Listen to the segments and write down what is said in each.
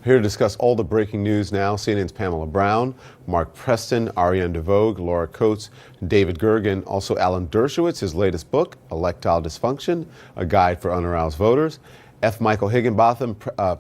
Here to discuss all the breaking news now, CNN's Pamela Brown, Mark Preston, Ariane DeVogue, Laura Coates, David Gergen, also Alan Dershowitz, his latest book, Electile Dysfunction, a guide for unaroused voters. F. Michael Higginbotham,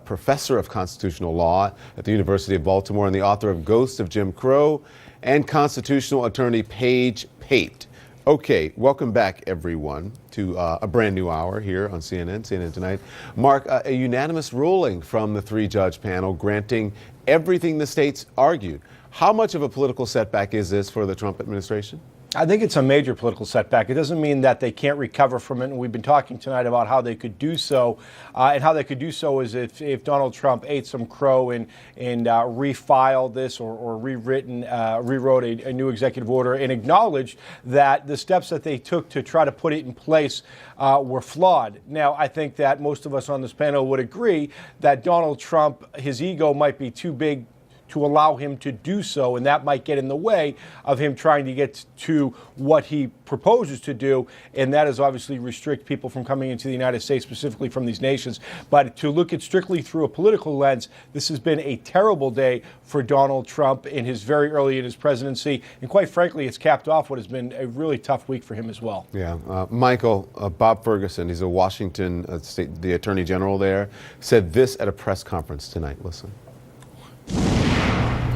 professor of constitutional law at the University of Baltimore and the author of Ghosts of Jim Crow, and constitutional attorney Paige Pate. Okay, welcome back, everyone, to a brand new hour here on CNN Tonight. Mark, a unanimous ruling from the three-judge panel granting everything the states argued. How much of a political setback is this for the Trump administration? I think it's a major political setback. It doesn't mean that they can't recover from it, and we've been talking tonight about how they could do so, and how they could do so is if Donald Trump ate some crow and refiled this or rewrote a new executive order and acknowledged that the steps that they took to try to put it in place were flawed. Now, I think that most of us on this panel would agree that Donald Trump, his ego might be too big to allow him to do so, and that might get in the way of him trying to get to what he proposes to do, and that is obviously restrict people from coming into the United States, specifically from these nations. But to look at strictly through a political lens, this has been a terrible day for Donald Trump in his very early in his presidency, and quite frankly, it's capped off what has been a really tough week for him as well. Yeah, Michael, Bob Ferguson, he's a Washington state, the Attorney General there, said this at a press conference tonight. Listen.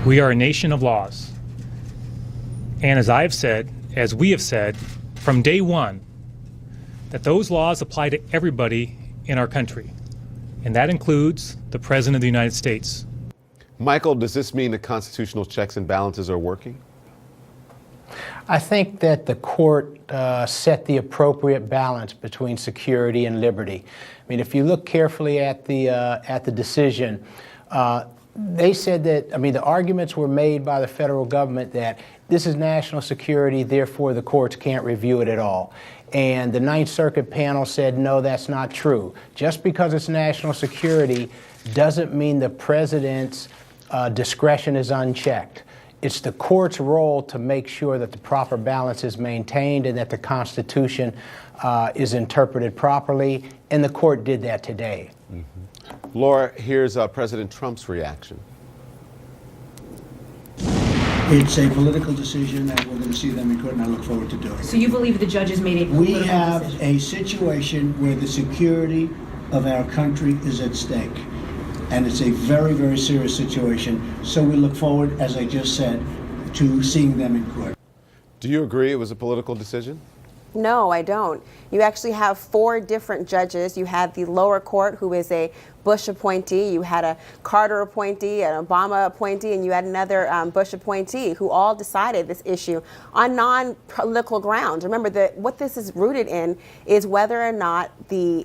We are a nation of laws. And as we have said from day one, that those laws apply to everybody in our country. And that includes the President of the United States. Michael, does this mean the constitutional checks and balances are working? I think that the court set the appropriate balance between security and liberty. I mean, if you look carefully at the decision, they said that, the arguments were made by the federal government that this is national security, therefore the courts can't review it at all. And the Ninth Circuit panel said, no, that's not true. Just because it's national security doesn't mean the president's discretion is unchecked. It's the court's role to make sure that the proper balance is maintained and that the Constitution is interpreted properly, and the court did that today. Mm-hmm. Laura, here's President Trump's reaction. It's a political decision, and we're going to see them in court, and I look forward to doing it. So you believe the judges made a political decision? We have a situation where the security of our country is at stake, and it's a very, very serious situation. So we look forward, as I just said, to seeing them in court. Do you agree it was a political decision? No, I don't. You actually have 4 different judges. You had the lower court, who is a Bush appointee. You had a Carter appointee, an Obama appointee, and you had another Bush appointee, who all decided this issue on non-political grounds. Remember, what this is rooted in is whether or not the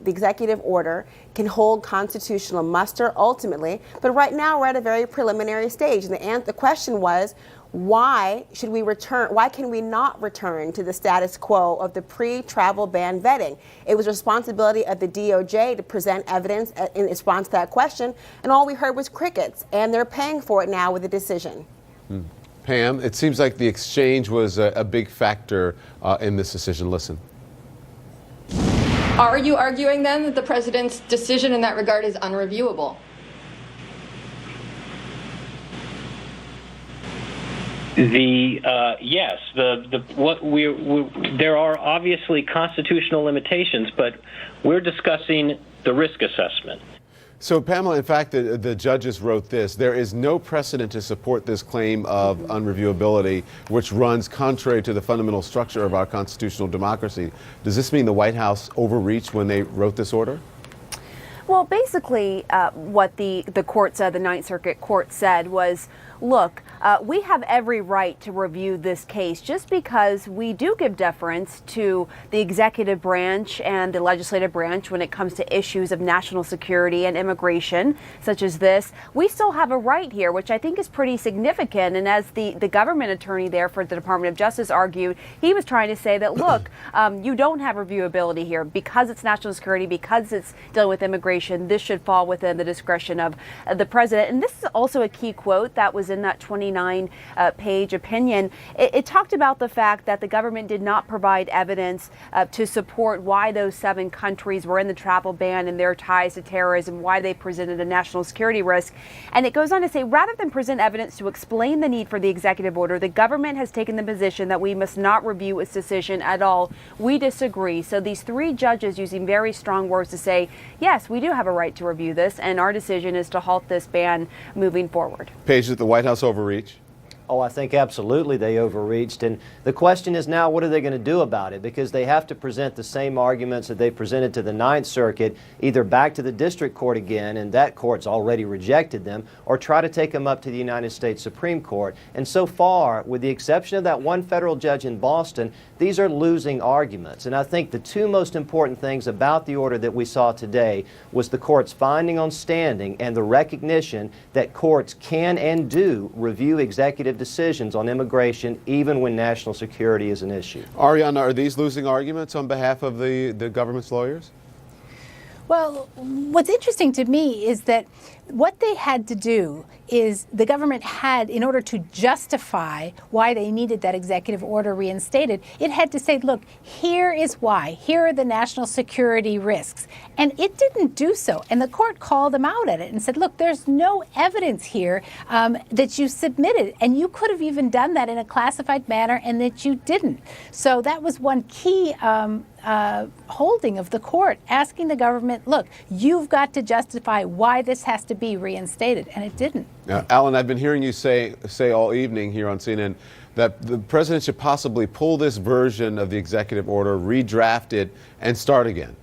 executive order can hold constitutional muster ultimately. But right now, we're at a very preliminary stage. And the question was, why should we return? Why can we not return to the status quo of the pre-travel ban vetting? It was responsibility of the DOJ to present evidence in response to that question, and all we heard was crickets, and they're paying for it now with a decision. Pam, it seems like the exchange was a big factor in this decision. Listen. Are you arguing then that the president's decision in that regard is unreviewable? Yes, there are obviously constitutional limitations, but we're discussing the risk assessment. So, Pamela, in fact, the judges wrote this: there is no precedent to support this claim of unreviewability, which runs contrary to the fundamental structure of our constitutional democracy. Does this mean the White House overreached when they wrote this order? Well, basically, what the court said, the Ninth Circuit Court said, was, look, we have every right to review this case just because we do give deference to the executive branch and the legislative branch when it comes to issues of national security and immigration, such as this. We still have a right here, which I think is pretty significant. And as the government attorney there for the Department of Justice argued, he was trying to say that, look, you don't have reviewability here because it's national security, because it's dealing with immigration. administration. This should fall within the discretion of the president. And this is also a key quote that was in that 29-page opinion. It talked about the fact that the government did not provide evidence to support why those 7 countries were in the travel ban and their ties to terrorism, why they presented a national security risk. And it goes on to say, rather than present evidence to explain the need for the executive order, the government has taken the position that we must not review its decision at all. We disagree. So these 3 judges using very strong words to say, yes, we do have a right to review this, and our decision is to halt this ban moving forward. Paige, did the White House overreach? Oh, I think absolutely they overreached. And the question is now, what are they going to do about it? Because they have to present the same arguments that they presented to the Ninth Circuit, either back to the district court again, and that court's already rejected them, or try to take them up to the United States Supreme Court. And so far, with the exception of that one federal judge in Boston, these are losing arguments. And I think the 2 most important things about the order that we saw today was the court's finding on standing and the recognition that courts can and do review executive decisions on immigration even when national security is an issue. Ariana, are these losing arguments on behalf of the government's lawyers? Well, what's interesting to me is that what they had to do is the government had, in order to justify why they needed that executive order reinstated, it had to say, look, here is why. Here are the national security risks. And it didn't do so. And the court called them out at it and said, look, there's no evidence here that you submitted. And you could have even done that in a classified manner, and that you didn't. So that was one key holding of the court, asking the government, look, you've got to justify why this has to be reinstated, and it didn't. Now, Alan, I've been hearing you say all evening here on CNN that the president should possibly pull this version of the executive order, redraft it, and start again.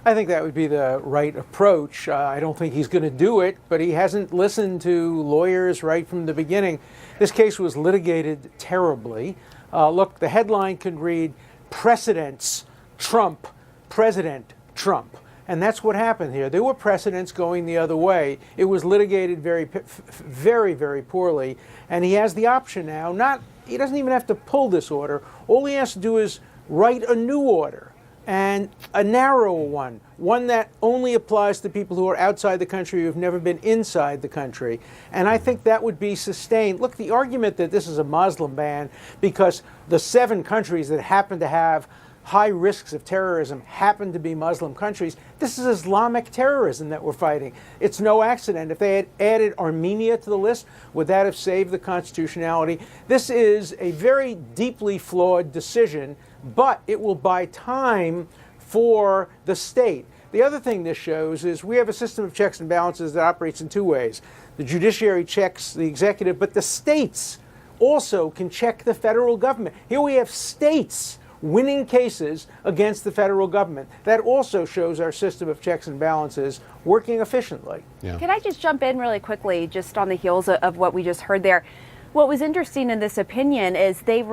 I think that would be the right approach. I don't think he's going to do it, but he hasn't listened to lawyers right from the beginning. This case was litigated terribly. Look, the headline could read, "Precedents Trump, President Trump." And that's what happened here. There were precedents going the other way. It was litigated very, very poorly. And he has the option now. He doesn't even have to pull this order. All he has to do is write a new order, and a narrower one that only applies to people who are outside the country, who have never been inside the country. And I think that would be sustained. Look, the argument that this is a Muslim ban because the 7 countries that happen to have high risks of terrorism happen to be Muslim countries. This is Islamic terrorism that we're fighting. It's no accident. If they had added Armenia to the list, would that have saved the constitutionality? This is a very deeply flawed decision, but it will buy time for the state. The other thing this shows is we have a system of checks and balances that operates in 2 ways. The judiciary checks the executive, but the states also can check the federal government. Here we have states winning cases against the federal government. That also shows our system of checks and balances working efficiently. Yeah. Can I just jump in really quickly, just on the heels of what we just heard there? What was interesting in this opinion is these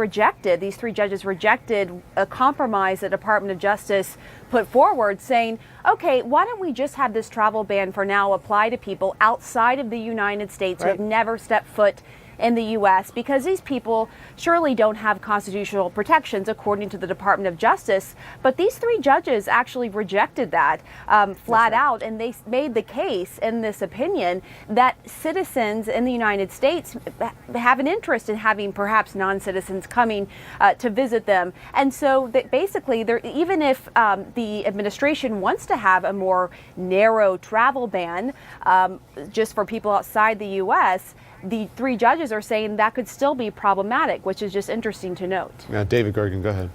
3 judges rejected a compromise the Department of Justice put forward, saying, okay, why don't we just have this travel ban for now apply to people outside of the United States who have never stepped foot in the U.S., because these people surely don't have constitutional protections according to the Department of Justice. But these 3 judges actually rejected that flat out, and they made the case in this opinion that citizens in the United States have an interest in having perhaps non-citizens coming to visit them. And so that basically, even if the administration wants to have a more narrow travel ban just for people outside the U.S., the 3 judges are saying that could still be problematic, which is just interesting to note. Yeah, David Gergen, go ahead.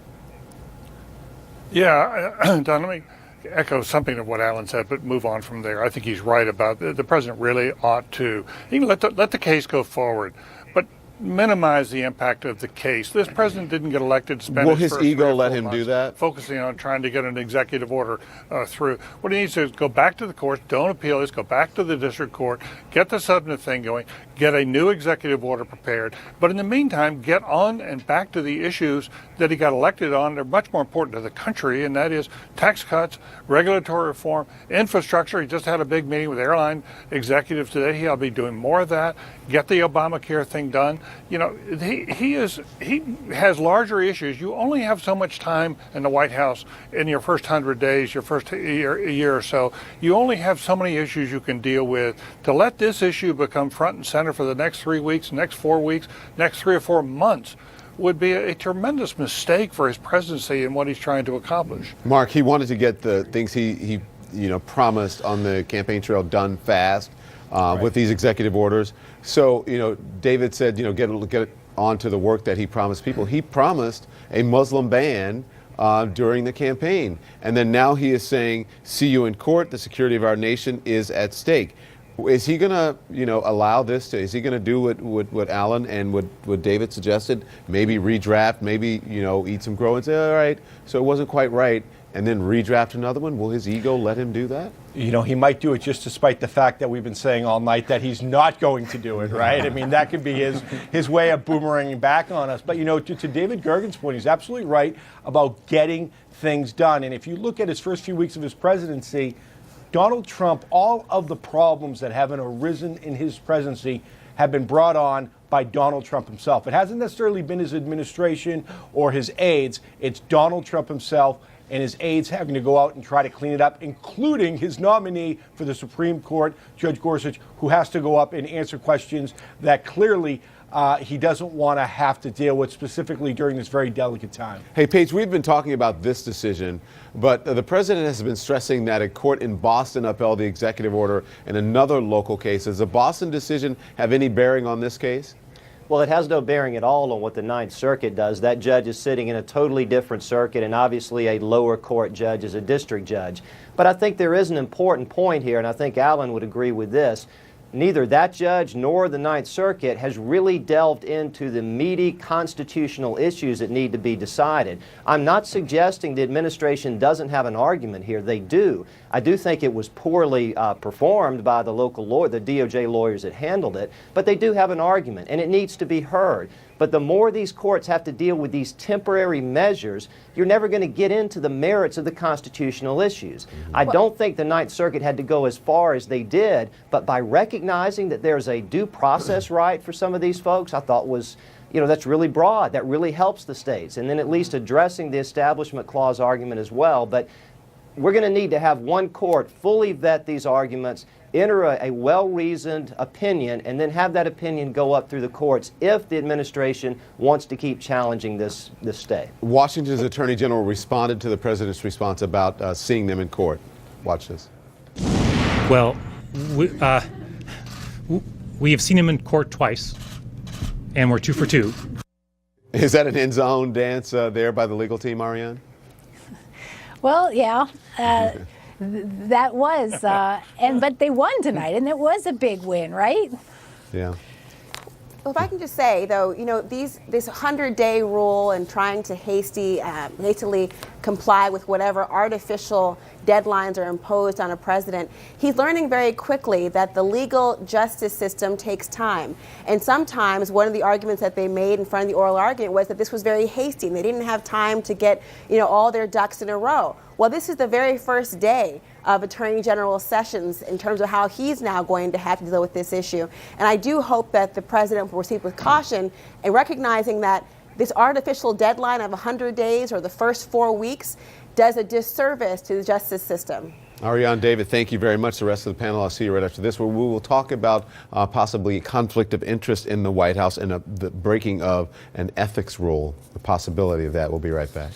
Yeah, Don, let me echo something of what Alan said, but move on from there. I think he's right about the president really ought to even let the case go forward, but minimize the impact of the case. This president didn't get elected to spend Will his his first ego 3 or 4 let him months do that? focusing on trying to get an executive order through. What he needs to do is go back to the courts, don't appeal this, go back to the district court, get the substantive thing going, get a new executive order prepared. But in the meantime, get on and back to the issues that he got elected on. They're much more important to the country, and that is tax cuts, regulatory reform, infrastructure. He just had a big meeting with airline executives today. He'll be doing more of that. Get the Obamacare thing done. he has larger issues. You only have so much time in the White House in your first 100 days, your first year or so. You only have so many issues you can deal with. To let this issue become front and center for the next 3 weeks, next 4 weeks, next 3 or 4 months would be a tremendous mistake for his presidency and what he's trying to accomplish. Mark, he wanted to get the things he promised on the campaign trail done fast with these executive orders. So, David said, get on to the work that he promised people. He promised a Muslim ban during the campaign. And then now he is saying, see you in court, the security of our nation is at stake. Is he going to, allow this is he going to do what Alan and what David suggested? Maybe redraft, maybe, eat some crow and say, all right, so it wasn't quite right, and then redraft another one? Will his ego let him do that? He might do it just despite the fact that we've been saying all night that he's not going to do it, right? I mean, that could be his way of boomeranging back on us. But, to David Gergen's point, he's absolutely right about getting things done. And if you look at his first few weeks of his presidency, Donald Trump, all of the problems that haven't arisen in his presidency have been brought on by Donald Trump himself. It hasn't necessarily been his administration or his aides. It's Donald Trump himself and his aides having to go out and try to clean it up, including his nominee for the Supreme Court, Judge Gorsuch, who has to go up and answer questions that clearly he doesn't want to have to deal with, specifically during this very delicate time. Hey, Paige, we've been talking about this decision, but the president has been stressing that a court in Boston upheld the executive order in another local case. Does the Boston decision have any bearing on this case? Well, it has no bearing at all on what the Ninth Circuit does. That judge is sitting in a totally different circuit, and obviously a lower court judge is a district judge. But I think there is an important point here, and I think Alan would agree with this. Neither that judge nor the Ninth Circuit has really delved into the meaty constitutional issues that need to be decided. I'm not suggesting the administration doesn't have an argument here. They do. I do think it was poorly performed by the local lawyer, the DOJ lawyers that handled it, but they do have an argument, and it needs to be heard. But the more these courts have to deal with these temporary measures, you're never going to get into the merits of the constitutional issues. I don't think the Ninth Circuit had to go as far as they did, but by recognizing that there's a due process right for some of these folks, I thought was, that's really broad. That really helps the states. And then at least addressing the Establishment Clause argument as well. But we're going to need to have one court fully vet these arguments, enter a well-reasoned opinion, and then have that opinion go up through the courts if the administration wants to keep challenging this stay. Washington's Attorney General responded to the president's response about seeing them in court. Watch this. Well, we have seen him in court twice, and we're 2 for 2. Is that an end zone dance there by the legal team, Ariane? Well, yeah. That was, but they won tonight, and it was a big win, right? Yeah. Well, if I can just say, though, this 100-day rule and trying to hastily comply with whatever artificial deadlines are imposed on a president, he's learning very quickly that the legal justice system takes time. And sometimes one of the arguments that they made in front of the oral argument was that this was very hasty and they didn't have time to get, all their ducks in a row. Well, this is the very first day of Attorney General Sessions in terms of how he's now going to have to deal with this issue. And I do hope that the president will proceed with caution and recognizing that this artificial deadline of 100 days or the first 4 weeks does a disservice to the justice system. Ariane, David, thank you very much. The rest of the panel, I'll see you right after this, where we will talk about possibly conflict of interest in the White House and the breaking of an ethics rule, the possibility of that. We'll be right back.